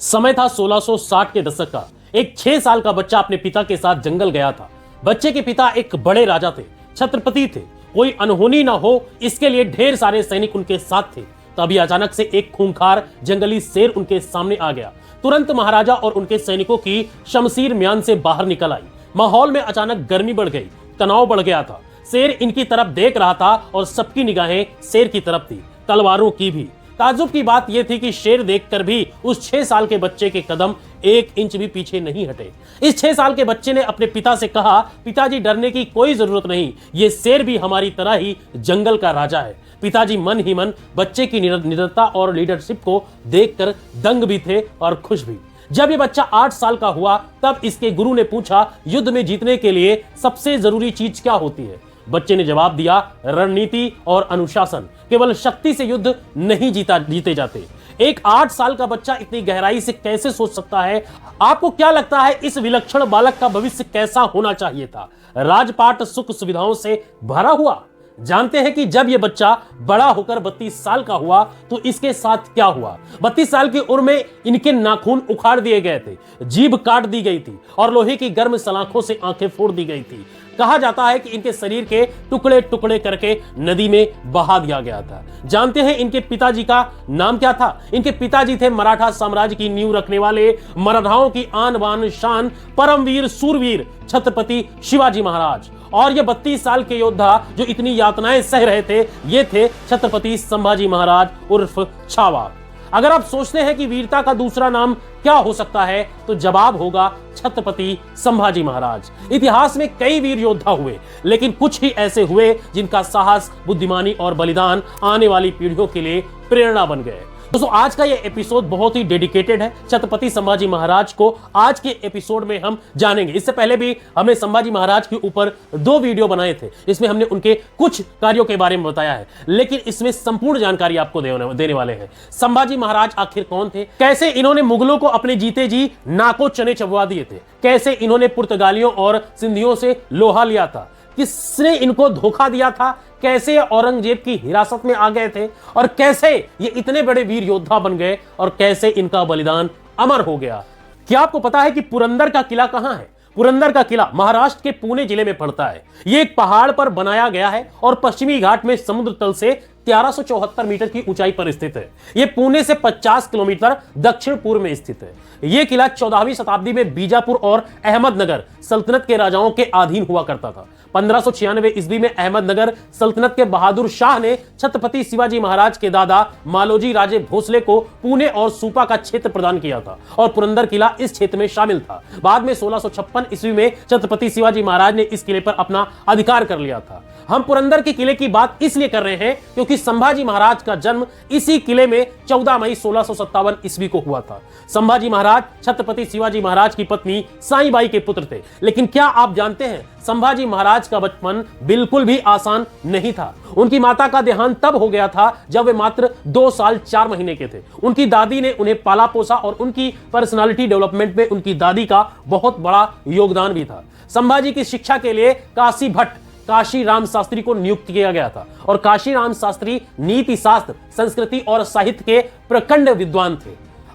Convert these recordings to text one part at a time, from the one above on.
समय था 1660 के दशक का। एक 6 साल का बच्चा अपने पिता के साथ जंगल गया था। बच्चे के पिता एक बड़े राजा थे, छत्रपति थे। कोई अनहोनी ना हो इसके लिए ढेर सारे सैनिक उनके साथ थे। तभी अचानक से एक खूंखार जंगली शेर उनके सामने आ गया। तुरंत महाराजा और उनके सैनिकों की शमशीर म्यान से बाहर निकल आई। माहौल में अचानक गर्मी बढ़ गई, तनाव बढ़ गया था। शेर इनकी तरफ देख रहा था और सबकी निगाहें शेर की तरफ थी, तलवारों की भी। ताज्जुब की बात यह थी कि शेर देखकर भी उस 6 साल के बच्चे के कदम 1 इंच भी पीछे नहीं हटे। इस 6 साल के बच्चे ने अपने पिता से कहा, पिताजी डरने की कोई जरूरत नहीं, ये शेर भी हमारी तरह ही जंगल का राजा है। पिताजी मन ही मन बच्चे की निडरता और लीडरशिप को देखकर दंग भी थे और खुश भी। जब ये बच्चा 8 साल का हुआ तब इसके गुरु ने पूछा, युद्ध में जीतने के लिए सबसे जरूरी चीज क्या होती है? बच्चे ने जवाब दिया, रणनीति और अनुशासन। केवल शक्ति से युद्ध नहीं जीते जाते। एक 8 साल का बच्चा इतनी गहराई से कैसे सोच सकता है? आपको क्या लगता है इस विलक्षण बालक का भविष्य कैसा होना चाहिए था? राजपाट सुख सुविधाओं से भरा हुआ? जानते हैं कि जब यह बच्चा बड़ा होकर 32 साल का हुआ तो इसके साथ क्या हुआ। 32 साल की उम्र में इनके नाखून उखाड़ दिए गए थे, जीभ काट दी गई थी और लोहे की गर्म सलाखों से आंखें फोड़ दी गई थी। कहा जाता है कि इनके शरीर के टुकड़े टुकड़े करके नदी में बहा दिया गया था। जानते हैं इनके पिताजी का नाम क्या था? इनके पिताजी थे मराठा साम्राज्य की नींव रखने वाले, मराठाओं की आन बान शान, परमवीर सूरवीर छत्रपति शिवाजी महाराज। और ये 32 साल के योद्धा जो इतनी यातनाएं सह रहे थे, ये थे छत्रपति संभाजी महाराज उर्फ छावा। अगर आप सोचते हैं कि वीरता का दूसरा नाम क्या हो सकता है तो जवाब होगा छत्रपति संभाजी महाराज। इतिहास में कई वीर योद्धा हुए, लेकिन कुछ ही ऐसे हुए जिनका साहस, बुद्धिमानी और बलिदान आने वाली पीढ़ियों के लिए प्रेरणा बन गए। दोस्तों, आज का ये एपिसोड बहुत ही डेडिकेटेड है छत्रपति संभाजी महाराज को। आज के एपिसोड में हम जानेंगे। इससे पहले भी हमने संभाजी महाराज के ऊपर 2 वीडियो बनाए थे, इसमें हमने उनके कुछ कार्यों के बारे में बताया है, लेकिन इसमें संपूर्ण जानकारी आपको देने वाले हैं। संभाजी महाराज आखिर कौन थे? कैसे इन्होंने मुगलों को अपने जीते जी नाको चने चबवा दिए थे? कैसे इन्होंने पुर्तगालियों और सिंधियों से लोहा लिया था? किसने इनको धोखा दिया था? कैसे औरंगजेब की हिरासत में आ गए थे? और कैसे ये इतने बड़े वीर योद्धा बन गए? और कैसे इनका बलिदान अमर हो गया? क्या आपको पता है कि पुरंदर का किला कहां है? पुरंदर का किला महाराष्ट्र के पुणे जिले में पड़ता है। यह एक पहाड़ पर बनाया गया है और पश्चिमी घाट में समुद्र तल से 1374 मीटर की ऊंचाई पर स्थित है। यह पुणे से 50 किलोमीटर दक्षिण पूर्व में स्थित है। यह किला 14वीं शताब्दी में बीजापुर और अहमदनगर सल्तनत के राजाओं के अधीन हुआ करता था। 1596 ईस्वी में अहमदनगर सल्तनत के बहादुर शाह ने छत्रपति शिवाजी महाराज के दादा मालोजी राजे भोसले को पुणे और सूपा का क्षेत्र प्रदान किया था और पुरंदर किला इस क्षेत्र में शामिल था। बाद में 1656 ईस्वी में छत्रपति शिवाजी महाराज ने इस किले पर अपना अधिकार कर लिया था। हम पुरंदर के किले की बात इसलिए कर रहे हैं क्योंकि संभाजी महाराज का जन्म इसी किले में 14 मई 1657 ईस्वी को हुआ था। संभाजी महाराज छत्रपति शिवाजी महाराज की पत्नी साईबाई के पुत्र थे। लेकिन क्या आप जानते हैं संभाजी महाराज का बचपन बिल्कुल भी आसान नहीं था। उनकी माता का देहांत तब हो गया था जब वे मात्र 2 साल 4 महीने के थे। उनकी दादी ने उन्हें पाला पोसा और उनकी पर्सनालिटी डेवलपमेंट में उनकी दादी का बहुत बड़ा योगदान भी था। संभाजी की शिक्षा के लिए काशी भट्ट काशी राम शास्त्री को नियुक्त किया गया था और काशी राम शास्त्री नीति शास्त्र, संस्कृति और साहित्य के प्रखंड विद्वान थे।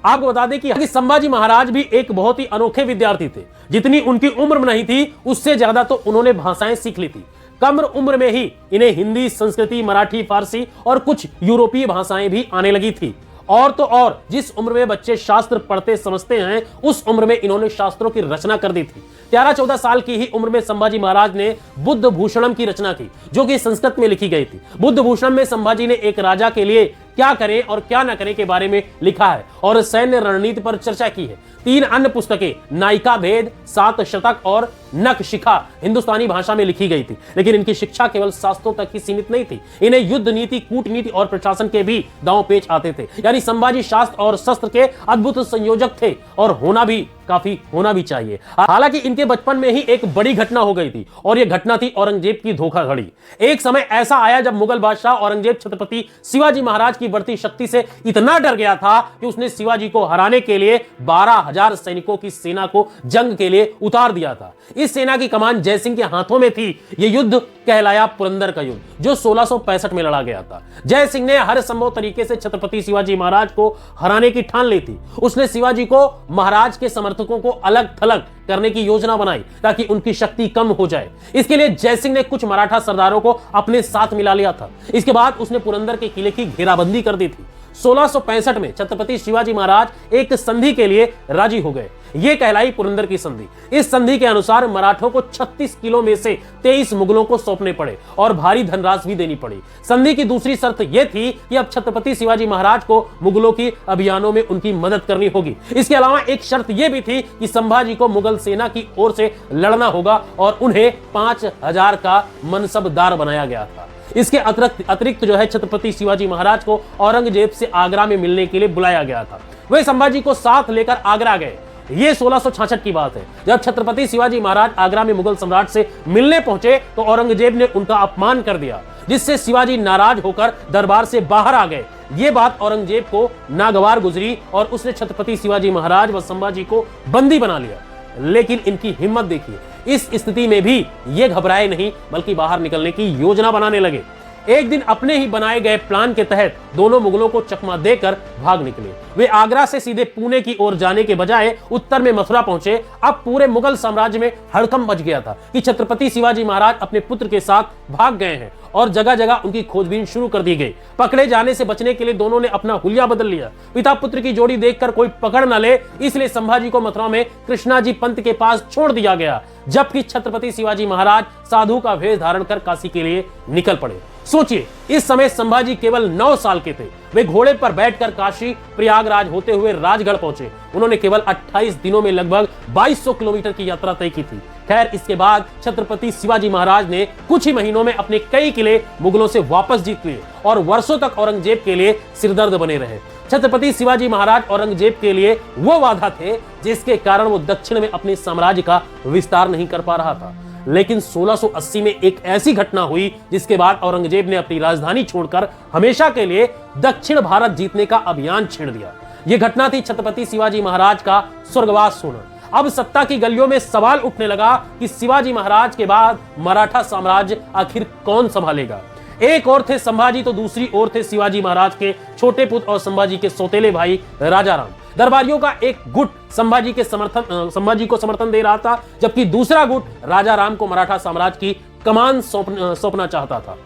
आपको बता दें कि संभाजी महाराज भी एक बहुत ही अनोखे विद्यार्थी थे। जितनी उनकी उम्र नहीं थी उससे ज्यादा तो उन्होंने भाषाएं सीख ली थी। कम उम्र में ही इन्हें हिंदी, संस्कृति, मराठी, फारसी और कुछ यूरोपीय भाषाएं भी आने लगी थी। और तो और जिस उम्र में बच्चे शास्त्र पढ़ते समझते हैं उस उम्र में इन्होंने शास्त्रों की रचना कर दी थी। 13-14 साल की ही उम्र में संभाजी महाराज ने बुद्ध भूषणम की रचना की, जो कि संस्कृत में लिखी गई थी। बुद्ध भूषणम में संभाजी ने एक राजा के लिए क्या करें और क्या न करें के बारे में लिखा है और सैन्य रणनीति पर चर्चा की है। 3 अन्य पुस्तकें नायिका भेद, 7 शतक और नख शिखा हिंदुस्तानी भाषा में लिखी गई थी। लेकिन इनकी शिक्षा केवल शास्त्रों तक ही सीमित नहीं थी। इन्हें युद्ध नीति, कूटनीति और प्रशासन के भी दांव पेच आते थे। यानी संभाजी शास्त्र और शस्त्र के अद्भुत संयोजक थे और होना भी चाहिए। हालांकि इनके बचपन में ही एक बड़ी घटना हो गई थी और यह घटना थी औरंगजेब की धोखाधड़ी। एक समय ऐसा आया जब मुगल बादशाह औरंगजेब छत्रपति शिवाजी महाराज की की बढ़ती शक्ति से इतना डर गया था कि उसने शिवाजी को हराने के लिए 12,000 सैनिकों की सेना को जंग के लिए उतार दिया था। इस सेना की कमान जयसिंह के हाथों में थी। यह युद्ध कहलाया पुरंदर का युद्ध, जो 1665 में लड़ा गया था। जयसिंह ने हर संभव तरीके से छत्रपति शिवाजी महाराज को हराने की ठान ली थी। उसने शिवाजी को महाराज के समर्थकों को अलग थलग करने की योजना बनाई ताकि उनकी शक्ति कम हो जाए। इसके लिए जयसिंह ने कुछ मराठा सरदारों को अपने साथ मिला लिया था। इसके बाद उसने पुरंदर के किले की घेराबंदी कर दी थी। 1665 में छत्रपति शिवाजी महाराज एक संधि के लिए राजी हो गए। यह कहलाई पुरंदर की संधि। इस संधि के अनुसार मराठों को 36 किलो में से 23 मुगलों को सौंपने पड़े और भारी धनराशि भी देनी पड़ी। संधि की दूसरी शर्त यह थी कि अब छत्रपति शिवाजी महाराज को मुगलों की अभियानों में उनकी मदद करनी होगी। इसके अलावा एक शर्त यह भी थी कि संभाजी को मुगल सेना की ओर से लड़ना होगा और उन्हें 5,000 का मनसबदार बनाया गया था। इसके अतिरिक्त जो है छत्रपति शिवाजी महाराज को औरंगजेब से आगरा में मिलने के लिए बुलाया गया था। वे संभाजी को साथ लेकर आगरा गए। यह 1666 की बात है। जब छत्रपति शिवाजी महाराज आगरा में मुगल सम्राट से मिलने पहुंचे तो औरंगजेब ने उनका अपमान कर दिया, जिससे शिवाजी नाराज होकर दरबार से बाहर आ गए। ये बात औरंगजेब को नागवार गुजरी और उसने छत्रपति शिवाजी महाराज व संभाजी को बंदी बना लिया। लेकिन इनकी हिम्मत देखिए, इस स्थिति में भी ये घबराए नहीं बल्कि बाहर निकलने की योजना बनाने लगे। एक दिन अपने ही बनाए गए प्लान के तहत दोनों मुगलों को चकमा देकर भाग निकले। वे आगरा से सीधे पुणे की ओर जाने के बजाय उत्तर में मथुरा पहुंचे। अब पूरे मुगल साम्राज्य में हड़कंप मच गया था कि छत्रपति शिवाजी महाराज अपने पुत्र के साथ भाग गए हैं और जगह जगह उनकी खोजबीन शुरू कर दी गई। पकड़े जाने से बचने के लिए दोनों ने अपना हुलिया बदल लिया। पिता पुत्र की जोड़ी देखकर कोई पकड़ न ले, इसलिए संभाजी को मथुरा में कृष्णाजी पंत के पास छोड़ दिया गया, जबकि छत्रपति शिवाजी महाराज साधु का वेश धारण कर काशी के लिए निकल पड़े। सोचिए, इस समय संभाजी केवल 9 साल के थे। वे घोड़े पर बैठकर काशी प्रयागराज होते हुए राजगढ़ पहुंचे। उन्होंने केवल 28 दिनों में लगभग 2200 किलोमीटर की यात्रा तय की थी। खैर, इसके बाद छत्रपति शिवाजी महाराज ने कुछ ही महीनों में अपने कई किले मुगलों से वापस जीत लिए और वर्षों तक औरंगजेब के लिए सिरदर्द बने रहे। छत्रपति शिवाजी महाराज औरंगजेब के लिए वो बाधा थे जिसके कारण वो दक्षिण में अपने साम्राज्य का विस्तार नहीं कर पा रहा था। लेकिन 1680 में एक ऐसी घटना हुई जिसके बाद औरंगजेब ने अपनी राजधानी छोड़कर हमेशा के लिए दक्षिण भारत जीतने का अभियान छेड़ दिया। यह घटना थी छत्रपति शिवाजी महाराज का स्वर्गवास होना। अब सत्ता की गलियों में सवाल उठने लगा कि शिवाजी महाराज के बाद मराठा साम्राज्य आखिर कौन संभालेगा। एक और थे संभाजी तो दूसरी ओर थे शिवाजी महाराज के छोटे पुत्र और संभाजी के सौतेले भाई राजाराम। दरबारियों का एक गुट संभाजी को समर्थन दे रहा था, जबकि दूसरा गुट राजाराम को मराठा साम्राज्य की कमान सौंपना चाहता था।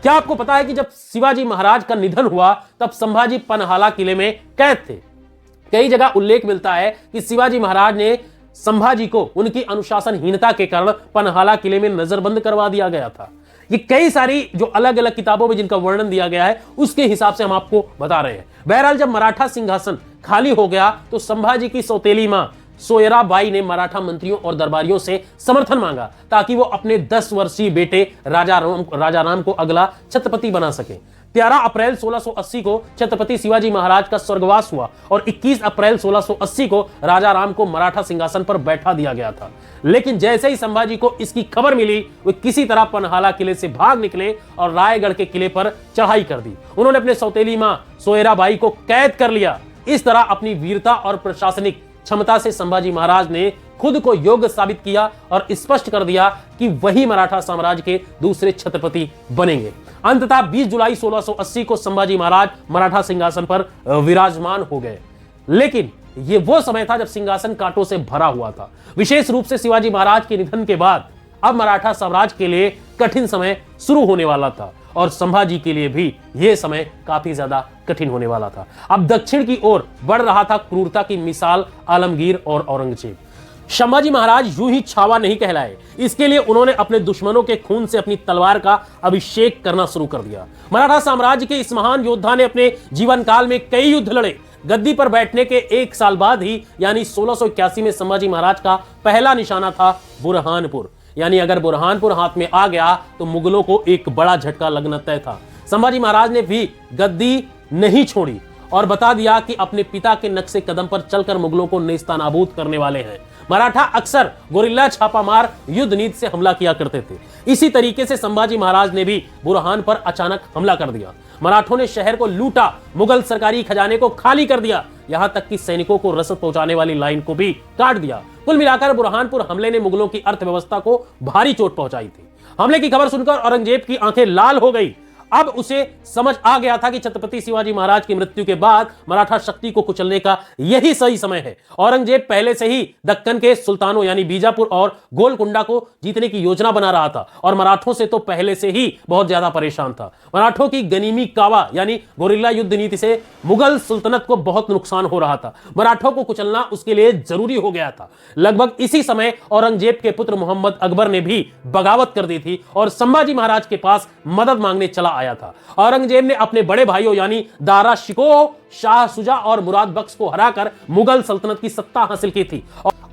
क्या आपको पता है कि जब शिवाजी महाराज का निधन हुआ तब संभाजी पनहाला किले में कैद थे। कई जगह उल्लेख मिलता है कि शिवाजी महाराज ने संभाजी को उनकी अनुशासनहीनता के कारण पनहाला किले में नजरबंद करवा दिया गया था। ये कई सारी जो अलग अलग किताबों में जिनका वर्णन दिया गया है उसके हिसाब से हम आपको बता रहे हैं। बहरहाल, जब मराठा सिंहासन खाली हो गया तो संभाजी की सौतेली मां सोयराबाई ने मराठा मंत्रियों और दरबारियों से समर्थन मांगा ताकि वो अपने 10 वर्षीय बेटे राजाराम को अगला छत्रपति बना सके। 13 अप्रैल 1680 को छत्रपति शिवाजी महाराज का स्वर्गवास हुआ और 21 अप्रैल 1680 को राजाराम को मराठा सिंहासन पर बैठा दिया गया था। लेकिन जैसे ही संभाजी को इसकी खबर मिली, वे किसी तरह पनहाला किले से भाग निकले और रायगढ़ के किले पर चढ़ाई कर दी। उन्होंने अपने सौतेली मां सोयराबाई को कैद कर लिया। इस तरह अपनी वीरता और प्रशासनिक क्षमता से संभाजी महाराज ने खुद को योग्य साबित किया और स्पष्ट कर दिया कि वही मराठा साम्राज्य के दूसरे छत्रपति बनेंगे। अंततः 20 जुलाई 1680 को संभाजी महाराज मराठा सिंहासन पर विराजमान हो गए। लेकिन ये वो समय था जब सिंहासन कांटों से भरा हुआ था। विशेष रूप से शिवाजी महाराज के निधन के बाद अब मराठा साम्राज्य के लिए कठिन समय शुरू होने वाला था और संभाजी के लिए भी यह समय काफी ज्यादा कठिन होने वाला था। अब दक्षिण की ओर बढ़ रहा था क्रूरता की मिसाल आलमगीर और औरंगजेब। संभाजी महाराज यूं ही छावा नहीं कहलाए। इसके लिए उन्होंने अपने दुश्मनों के खून से अपनी तलवार का अभिषेक करना शुरू कर दिया। मराठा साम्राज्य के इस महान योद्धा ने अपने जीवन काल में कई युद्ध लड़े। गद्दी पर बैठने के 1 साल बाद ही यानी 1681 में संभाजी महाराज का पहला निशाना था बुरहानपुर। यानी अगर बुरहानपुर हाथ में आ गया तो मुगलों को एक बड़ा झटका लगना तय था। संभाजी महाराज ने भी गद्दी नहीं छोड़ी और बता दिया कि अपने पिता के नक्शे कदम पर चलकर मुगलों को नेस्तनाबूद करने वाले हैं। मराठा अक्सर गोरिल्ला छापामार युद्ध नीति से हमला किया करते थे। इसी तरीके से संभाजी महाराज ने भी बुरहान पर अचानक हमला कर दिया। मराठों ने शहर को लूटा, मुगल सरकारी खजाने को खाली कर दिया, यहां तक कि सैनिकों को रसद पहुंचाने वाली लाइन को भी काट दिया। कुल मिलाकर बुरहानपुर हमले ने मुगलों की अर्थव्यवस्था को भारी चोट पहुंचाई थी। हमले की खबर सुनकर औरंगजेब की आंखें लाल हो गई। अब उसे समझ आ गया था कि छत्रपति शिवाजी महाराज की मृत्यु के बाद मराठा शक्ति को कुचलने का यही सही समय है। औरंगजेब पहले से ही दक्कन के सुल्तानों यानी बीजापुर और गोलकुंडा को जीतने की योजना बना रहा था और मराठों से तो पहले से ही बहुत ज्यादा परेशान था। मराठों की गनीमी कावा यानी गोरिल्ला युद्ध नीति से मुगल सुल्तनत को बहुत नुकसान हो रहा था। मराठों को कुचलना उसके लिए जरूरी हो गया था। लगभग इसी समय औरंगजेब के पुत्र मोहम्मद अकबर ने भी बगावत कर दी थी और संभाजी महाराज के पास मदद मांगने चला आया था। औरंगजेब ने अपने बड़े भाइयों यानी दारा शिकोह, शाह सुजा और मुराद बख्श को हराकर मुगल सल्तनत की सत्ता हासिल की थी।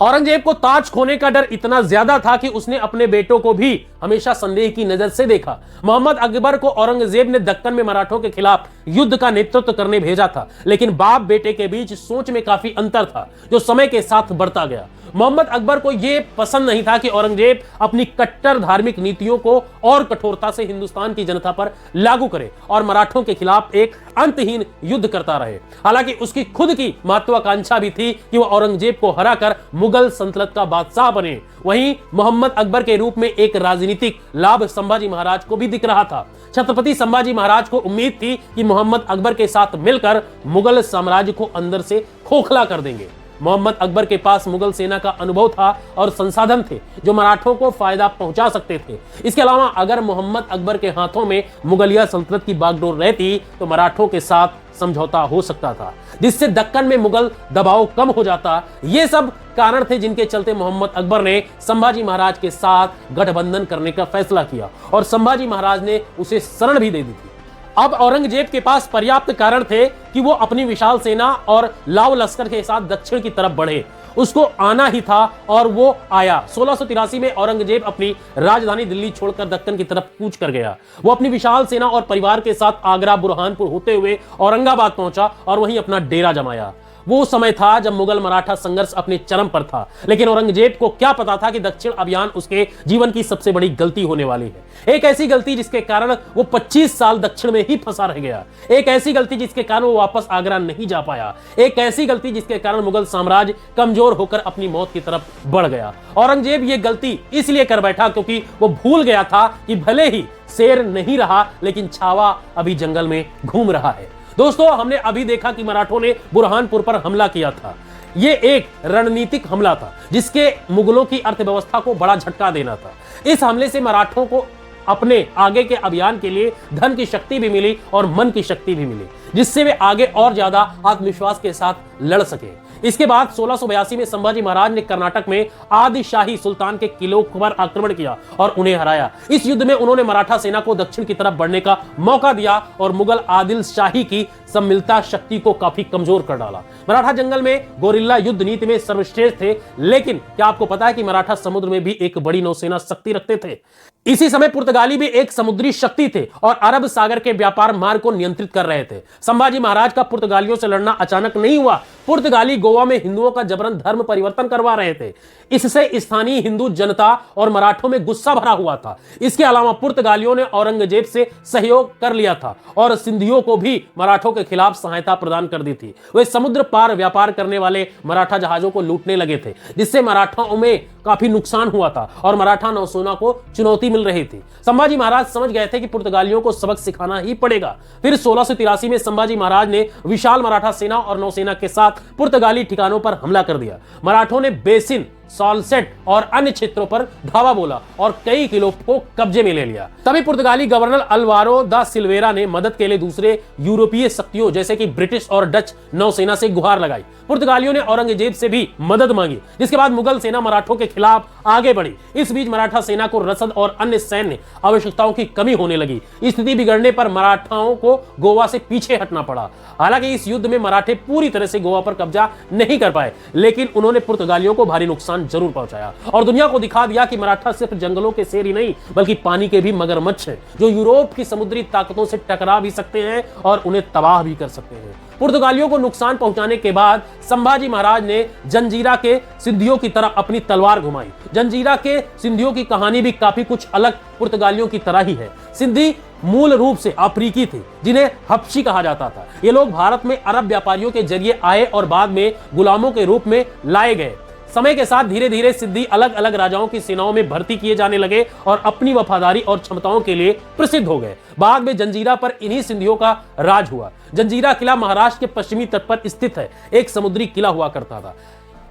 औरंगजेब को ताज खोने का डर इतना ज्यादा था कि उसने अपने बेटों को भी हमेशा संदेह की नजर से देखा। मोहम्मद अकबर को औरंगजेब ने दक्कन में मराठों के खिलाफ युद्ध का नेतृत्व करने भेजा था, लेकिन बाप बेटे के बीच सोच में काफी अंतर था जो समय के साथ बढ़ता गया। मोहम्मद अकबर को यह पसंद नहीं था कि औरंगजेब अपनी कट्टर धार्मिक नीतियों को और कठोरता से हिंदुस्तान की जनता पर लागू करे और मराठों के खिलाफ एक अंतहीन युद्ध करता रहे। हालांकि उसकी खुद की महत्वाकांक्षा भी थी कि वह औरंगजेब को हराकर मुगल सल्तनत का बादशाह बने। वहीं मोहम्मद अकबर के रूप में एक राजनीतिक लाभ संभाजी महाराज को भी दिख रहा था। छत्रपति संभाजी महाराज को उम्मीद थी कि मोहम्मद अकबर के साथ मिलकर मुगल साम्राज्य को अंदर से खोखला कर देंगे। मोहम्मद अकबर के पास मुगल सेना का अनुभव था और संसाधन थे जो मराठों को फायदा पहुंचा सकते थे। इसके अलावा अगर मोहम्मद अकबर के हाथों में मुगलिया सल्तनत की बागडोर रहती तो मराठों के साथ समझौता हो सकता था, जिससे दक्कन में मुगल दबाव कम हो जाता। ये सब कारण थे जिनके चलते मोहम्मद अकबर ने संभाजी महाराज के साथ गठबंधन करने का फैसला किया और संभाजी महाराज ने उसे शरण भी दे दी थी। अब औरंगजेब के पास पर्याप्त कारण थे कि वो अपनी विशाल सेना और लाव लश्कर के साथ दक्षिण की तरफ बढ़े। उसको आना ही था और वो आया। 1683 में औरंगजेब अपनी राजधानी दिल्ली छोड़कर दक्कन की तरफ कूच कर गया। वो अपनी विशाल सेना और परिवार के साथ आगरा बुरहानपुर होते हुए औरंगाबाद पहुंचा और वहीं अपना डेरा जमाया। वो समय था जब मुगल मराठा संघर्ष अपने चरम पर था, लेकिन औरंगजेब को क्या पता था कि दक्षिण अभियान उसके जीवन की सबसे बड़ी गलती होने वाली है। एक ऐसी गलती जिसके कारण वो 25 साल दक्षिण में ही फंसा रह गया। एक ऐसी गलती जिसके कारण वो वापस आगरा नहीं जा पाया। एक ऐसी गलती जिसके कारण मुगल साम्राज्य कमजोर होकर अपनी मौत की तरफ बढ़ गया। औरंगजेब ये गलती इसलिए कर बैठा क्योंकि वो भूल गया था कि भले ही शेर नहीं रहा, लेकिन छावा अभी जंगल में घूम रहा है। दोस्तों, हमने अभी देखा कि मराठों ने बुरहानपुर पर हमला किया था। यह एक रणनीतिक हमला था जिसके मुगलों की अर्थव्यवस्था को बड़ा झटका देना था। इस हमले से मराठों को अपने आगे के अभियान के लिए धन की शक्ति भी मिली और मन की शक्ति भी मिली, जिससे वे आगे और ज्यादा आत्मविश्वास के साथ लड़ सके। इसके बाद 1682 में संभाजी महाराज ने कर्नाटक में आदिशाही सुल्तान के किलों पर आक्रमण किया और उन्हें हराया। इस युद्ध में उन्होंने मराठा सेना को दक्षिण की तरफ बढ़ने का मौका दिया और मुगल आदिल शाही की सम्मिलित शक्ति को काफी कमजोर कर डाला। मराठा जंगल में गोरिल्ला युद्ध नीति में सर्वश्रेष्ठ थे, लेकिन क्या आपको पता है कि मराठा समुद्र में भी एक बड़ी नौसेना शक्ति रखते थे? इसी समय पुर्तगाली भी एक समुद्री शक्ति थे और अरब सागर के व्यापार मार्ग को नियंत्रित कर रहे थे। संभाजी महाराज का पुर्तगालियों से लड़ना अचानक नहीं हुआ। पुर्तगाली गोवा में हिंदुओं का जबरन धर्म परिवर्तन करवा रहे थे। इससे स्थानीय हिंदू जनता और मराठों में गुस्सा भरा हुआ था। इसके अलावा पुर्तगालियों ने औरंगजेब से सहयोग कर लिया था और सिंधियों को भी मराठों के खिलाफ सहायता प्रदान कर दी थी। वे समुद्र पार व्यापार करने वाले मराठा जहाजों को लूटने लगे थे, जिससे मराठाओं में काफी नुकसान हुआ था और मराठा नौसेना को चुनौती मिल रही थी। संभाजी महाराज समझ गए थे कि पुर्तगालियों को सबक सिखाना ही पड़ेगा। फिर 1683 में संभाजी महाराज ने विशाल मराठा सेना और नौसेना के साथ पुर्तगाली ठिकानों पर हमला कर दिया। मराठों ने बेसिन, सॉलसेट और अन्य क्षेत्रों पर धावा बोला और कई किलों को कब्जे में ले लिया। तभी पुर्तगाली गवर्नर अल्वारो दा सिल्वेरा ने मदद के लिए दूसरे यूरोपीय शक्तियों जैसे कि ब्रिटिश और डच नौसेना से गुहार लगाई। पुर्तगालियों ने औरंगजेब से भी मदद मांगी, जिसके बाद मुगल सेना मराठों के खिलाफ आगे बढ़ी। इस बीच मराठा सेना को रसद और अन्य सैन्य आवश्यकताओं की कमी होने लगी। स्थिति बिगड़ने पर मराठाओं को गोवा से पीछे हटना पड़ा। हालांकि इस युद्ध में मराठे पूरी तरह से गोवा पर कब्जा नहीं कर पाए, लेकिन उन्होंने पुर्तगालियों को भारी नुकसान नुकसान जरूर पहुंचाया और दुनिया को दिखा दिया कि मराठा सिर्फ जंगलों के शेर ही नहीं बल्कि पानी के भी मगरमच्छ हैं, जो यूरोप की समुद्री ताकतों से टकरा भी सकते हैं और उन्हें तबाह भी कर सकते हैं। पुर्तगालियों को नुकसान पहुंचाने के बाद संभाजी महाराज ने जंजीरा के सिंधियों की तरह अपनी तलवार घुमाई। जंजीरा के सिंधियों की कहानी भी काफी कुछ अलग पुर्तगालियों की तरह ही है। सिंधी मूल रूप से अफ्रीकी थे, जिन्हें हबशी कहा जाता था। ये लोग भारत में अरब व्यापारियों के जरिए आए और बाद में गुलामों के रूप में लाए गए। समय के साथ धीरे धीरे सिद्धी अलग अलग राजाओं की सेनाओं में भर्ती किए जाने लगे और अपनी वफादारी और क्षमताओं के लिए प्रसिद्ध हो गए। बाद में जंजीरा पर इन्हीं सिंधियों का राज हुआ। जंजीरा किला महाराष्ट्र के पश्चिमी तट पर स्थित है, एक समुद्री किला हुआ करता था।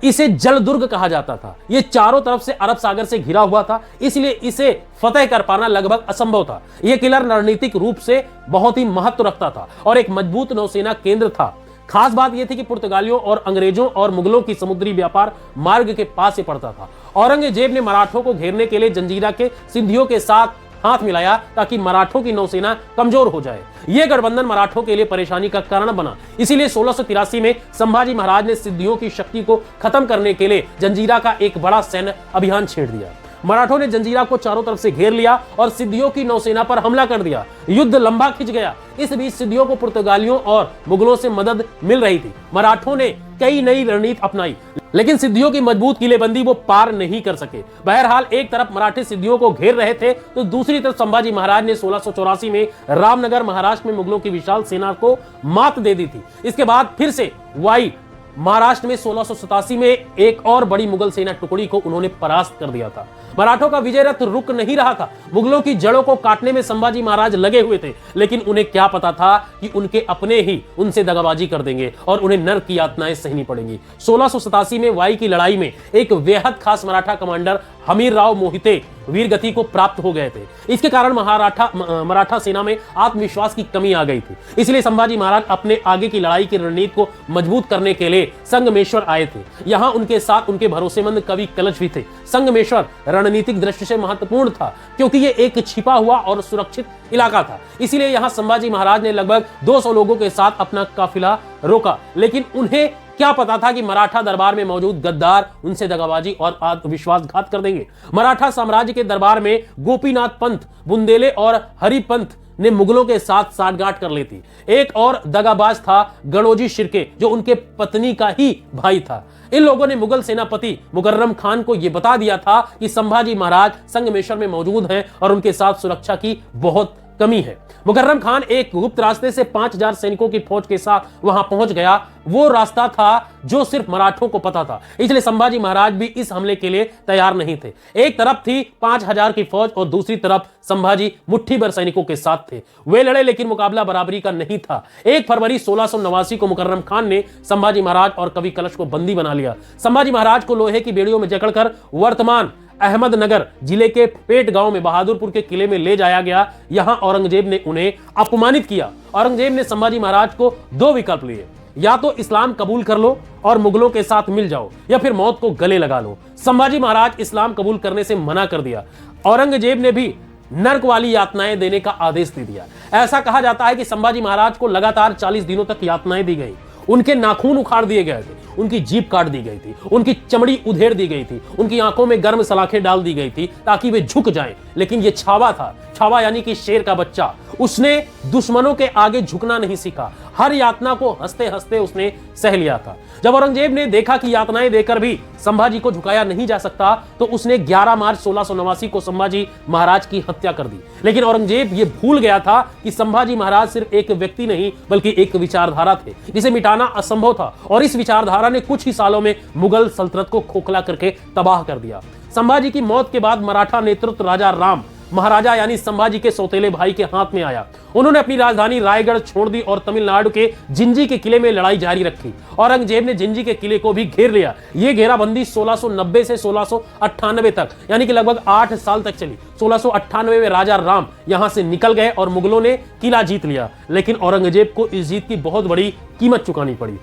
इसे जल दुर्ग कहा जाता था। यह चारों तरफ से अरब सागर से घिरा हुआ था, इसलिए इसे फतेह कर पाना लगभग असंभव था। यह किला रणनीतिक रूप से बहुत ही महत्व रखता था और एक मजबूत नौसेना केंद्र था। खास बात यह थी कि पुर्तगालियों और अंग्रेजों और मुगलों की समुद्री व्यापार मार्ग के पास से पड़ता था। औरंगजेब ने मराठों को घेरने के लिए जंजीरा के सिंधियों के साथ हाथ मिलाया ताकि मराठों की नौसेना कमजोर हो जाए। यह गठबंधन मराठों के लिए परेशानी का कारण बना। इसीलिए 1683 में संभाजी महाराज ने सिद्धियों की शक्ति को खत्म करने के लिए जंजीरा का एक बड़ा सैन्य अभियान छेड़ दिया। मराठों ने जंजीरा को चारों तरफ से घेर लिया और सिद्धियों की नौसेना पर हमला कर दिया। युद्ध लंबा खिंच गया। इस बीच सिद्धियों को पुर्तगालियों और मुगलों से मदद मिल रही थी। मराठों ने कई नई रणनीति अपनाई, लेकिन सिद्धियों की मजबूत किलेबंदी वो पार नहीं कर सके। बहरहाल एक तरफ मराठे सिद्धियों को घेर रहे थे तो दूसरी तरफ संभाजी महाराज ने 1684 में रामनगर महाराष्ट्र में मुगलों की विशाल सेना को मात दे दी थी। इसके बाद फिर से वाई महाराष्ट्र में 1687 में एक और बड़ी मुगल सेना टुकड़ी को उन्होंने परास्त कर दिया था। मराठों का विजय रथ रुक नहीं रहा था। मुगलों की जड़ों को काटने में संभाजी महाराज लगे हुए थे, लेकिन उन्हें क्या पता था कि उनके अपने ही उनसे दगाबाजी कर देंगे और उन्हें नरक की यातनाएं सहनी पड़ेंगी। 1687 में वाई की लड़ाई में एक बेहद खास मराठा कमांडर हमीर राव मोहिते वीरगति को प्राप्त हो गए थे। इसके कारण मराठा सेना में आत्मविश्वास की कमी आ गई थी। इसलिए संभाजी महाराज अपने आगे की लड़ाई की रणनीति को मजबूत करने के लिए संगमेश्वर आए थे। यहाँ उनके साथ उनके भरोसेमंद कवि कलश भी थे। संगमेश्वर रणनीतिक दृष्टि से महत्वपूर्ण था क्योंकि ये एक छिपा हुआ और सुरक्षित इलाका था। इसीलिए यहाँ संभाजी महाराज ने लगभग 200 लोगों के साथ अपना काफिला रोका, लेकिन उन्हें क्या पता था कि मराठा दरबार में मौजूद गद्दार उनसे दगाबाजी और विश्वासघात कर देंगे। मराठा साम्राज्य के दरबार में गोपीनाथ पंत, बुंदेले और हरिपंत ने मुगलों के साथ साठगांठ कर ली थी। एक और दगाबाज था गणोजी शिर्के, जो उनके पत्नी का ही भाई था। इन लोगों ने मुगल सेनापति मुकर्रम खान को यह बता दिया था कि संभाजी महाराज संगमेश्वर में मौजूद हैं और उनके साथ सुरक्षा की बहुत कमी है। मुकर्रम खान एक गुप्त रास्ते से 5000 सैनिकों की फौज के साथ वहां पहुंच गया। वो रास्ता था जो सिर्फ मराठों को पता था, इसलिए संभाजी महाराज भी इस हमले के लिए तैयार नहीं थे। एक तरफ थी 5000 की फौज और दूसरी तरफ संभाजी मुट्ठी भर सैनिकों के साथ थे। वे लड़े, लेकिन मुकाबला बराबरी का नहीं था। 1 फरवरी 1689 को मुकर्रम खान ने संभाजी महाराज और कवि कलश को बंदी बना लिया। संभाजी महाराज को लोहे की बेड़ियों में जकड़कर वर्तमान अहमदनगर जिले के पेट गांव में बहादुरपुर के किले में ले जाया गया। यहां औरंगजेब ने उन्हें अपमानित किया। औरंगजेब ने संभाजी महाराज को 2 विकल्प लिए, या तो इस्लाम कबूल कर लो और मुगलों के साथ मिल जाओ, या फिर मौत को गले लगा लो। संभाजी महाराज इस्लाम कबूल करने से मना कर दिया। औरंगजेब ने भी नरक वाली यातनाएं देने का आदेश दे दिया। ऐसा कहा जाता है कि संभाजी महाराज को लगातार 40 दिनों तक यातनाएं दी गई। उनके नाखून उखाड़ दिए गए थे, उनकी जीभ काट दी गई थी, उनकी चमड़ी उधेड़ दी गई थी, उनकी आंखों में गर्म सलाखें डाल दी गई थी ताकि वे झुक जाएं। लेकिन ये छावा था, छावा यानी कि शेर का बच्चा। उसने दुश्मनों के आगे झुकना नहीं सीखा। हर यातना को हंसते हंसते उसने सह लिया था। जब औरंगजेब ने देखा कि यातनाएं देकर भी संभाजी को झुकाया नहीं जा सकता, तो उसने 11 मार्च 1689 को संभाजी महाराज की हत्या कर दी। लेकिन औरंगजेब ये भूल गया था कि संभाजी महाराज सिर्फ एक व्यक्ति नहीं बल्कि एक विचारधारा थे, जिसे मिटाना असंभव था। और इस विचारधारा ने कुछ ही सालों में मुगल सल्तनत को खोखला करके तबाह कर दिया। संभाजी की मौत के बाद मराठा नेतृत्व राजा राम महाराजा यानी संभाजी के सौतेले भाई के हाथ में आया। उन्होंने अपनी राजधानी रायगढ़ छोड़ दी और तमिलनाडु के जिंजी के किले में लड़ाई जारी रखी। औरंगजेब ने जिंजी के किले को भी घेर लिया। यह घेराबंदी 1690 से 1698 तक यानी कि लगभग 8 साल तक चली। 1698 में राजा राम यहां से निकल गए और मुगलों ने किला जीत लिया, लेकिन औरंगजेब को इस जीत की बहुत बड़ी कीमत चुकानी पड़ी।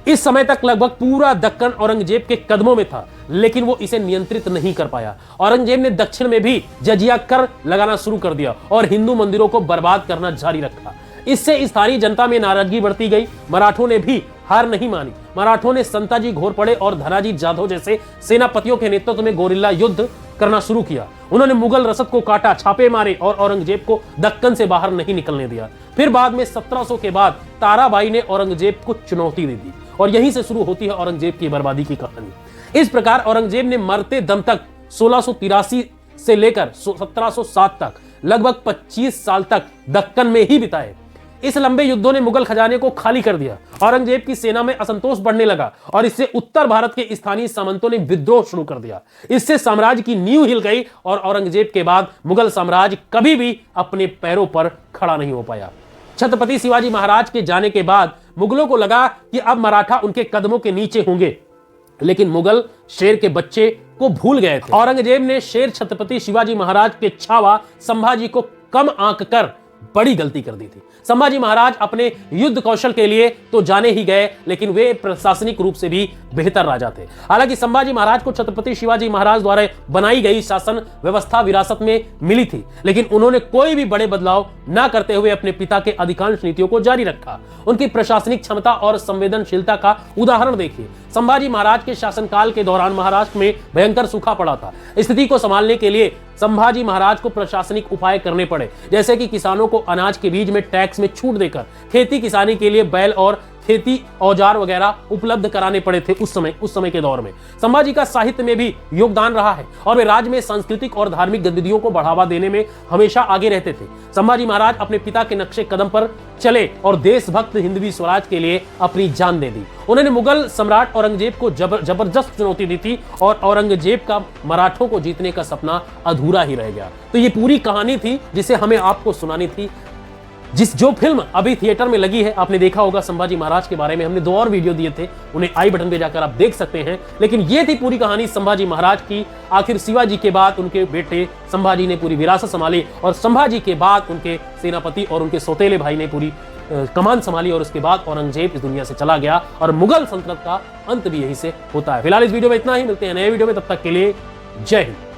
इस समय तक लगभग पूरा दक्कन औरंगजेब के कदमों में था, लेकिन वो इसे नियंत्रित नहीं कर पाया। औरंगजेब ने दक्षिण में भी जजिया कर लगाना शुरू कर दिया और हिंदू मंदिरों को बर्बाद करना जारी रखा। इससे स्थानीय जनता में नाराजगी बढ़ती गई। मराठों ने भी हार नहीं मानी। मराठों ने संताजी घोरपड़े और धनाजी जाधव जैसे सेनापतियों के नेतृत्व में गोरिल्ला युद्ध करना शुरू किया। उन्होंने मुगल रसद को काटा, छापे मारे और औरंगजेब को दक्कन से बाहर नहीं निकलने दिया। फिर बाद में 1700 के बाद ताराबाई ने औरंगजेब को चुनौती दे दी और यहीं से शुरू होती है औरंगजेब की बर्बादी की कहानी। इस प्रकार औरंगजेब ने मरते दम तक 1683 से लेकर 1707 तक लगभग 25 साल तक दक्कन में ही बिताए। इस लंबे युद्धों ने मुगल खजाने को खाली कर दिया। औरंगजेब की सेना में असंतोष बढ़ने लगा और इससे उत्तर भारत के स्थानीय सामंतों ने विद्रोह शुरू कर दिया। इससे साम्राज्य की नींव हिल गई और औरंगजेब के बाद मुगल साम्राज्य कभी भी अपने पैरों पर खड़ा नहीं हो पाया। छत्रपति शिवाजी महाराज के जाने के बाद मुगलों को लगा कि अब मराठा उनके कदमों के नीचे होंगे, लेकिन मुगल शेर के बच्चे को भूल गए थे। औरंगजेब ने शेर छत्रपति शिवाजी महाराज के छावा संभाजी को कम आंक कर बड़ी गलती कर दी थी। संभाजी महाराज अपने युद्ध कौशल के लिए तो जाने ही गए, लेकिन वे प्रशासनिक रूप से भी बेहतर राजा थे। हालांकि संभाजी महाराज को छत्रपति शिवाजी महाराज द्वारा बनाई गई शासन व्यवस्था विरासत में मिली थी, लेकिन उन्होंने कोई भी बड़े बदलाव न करते हुए अपने पिता के अधिकांश नीतियों को जारी रखा। उनकी प्रशासनिक क्षमता और संवेदनशीलता का उदाहरण देखिए। संभाजी महाराज के शासनकाल के दौरान महाराष्ट्र में भयंकर सूखा पड़ा था। स्थिति को संभालने के लिए संभाजी महाराज को प्रशासनिक उपाय करने पड़े, जैसे कि किसानों को अनाज के बीज में टैक्स में छूट देकर खेती किसानी के लिए बैल और खेती औजार वगैरह उपलब्ध कराने पड़े थे। उस समय के दौर में संभाजी का साहित्य में भी योगदान रहा है और वे राज्य में सांस्कृतिक और धार्मिक गतिविधियों को बढ़ावा देने में हमेशा आगे रहते थे। संभाजी महाराज अपने पिता के नक्शे कदम पर चले और देशभक्त हिंदवी स्वराज के लिए अपनी जान दे दी। उन्होंने मुगल सम्राट औरंगजेब को जबरदस्त चुनौती दी थी और औरंगजेब का मराठों को जीतने का सपना अधूरा ही रह गया। तो ये पूरी कहानी थी जिसे हमें आपको सुनानी थी। जो फिल्म अभी थिएटर में लगी है, आपने देखा होगा संभाजी महाराज के बारे में, हमने 2 और वीडियो दिए थे, उन्हें आई बटन पे जाकर आप देख सकते हैं। लेकिन ये थी पूरी कहानी संभाजी महाराज की। आखिर शिवाजी के बाद उनके बेटे संभाजी ने पूरी विरासत संभाली और संभाजी के बाद उनके सेनापति और उनके सौतेले भाई ने पूरी कमान संभाली और उसके बाद औरंगजेब इस दुनिया से चला गया और मुगल सल्तनत का अंत भी यही से होता है। फिलहाल इस वीडियो में इतना ही, मिलते हैं नए वीडियो में, तब तक के लिए जय हिंद।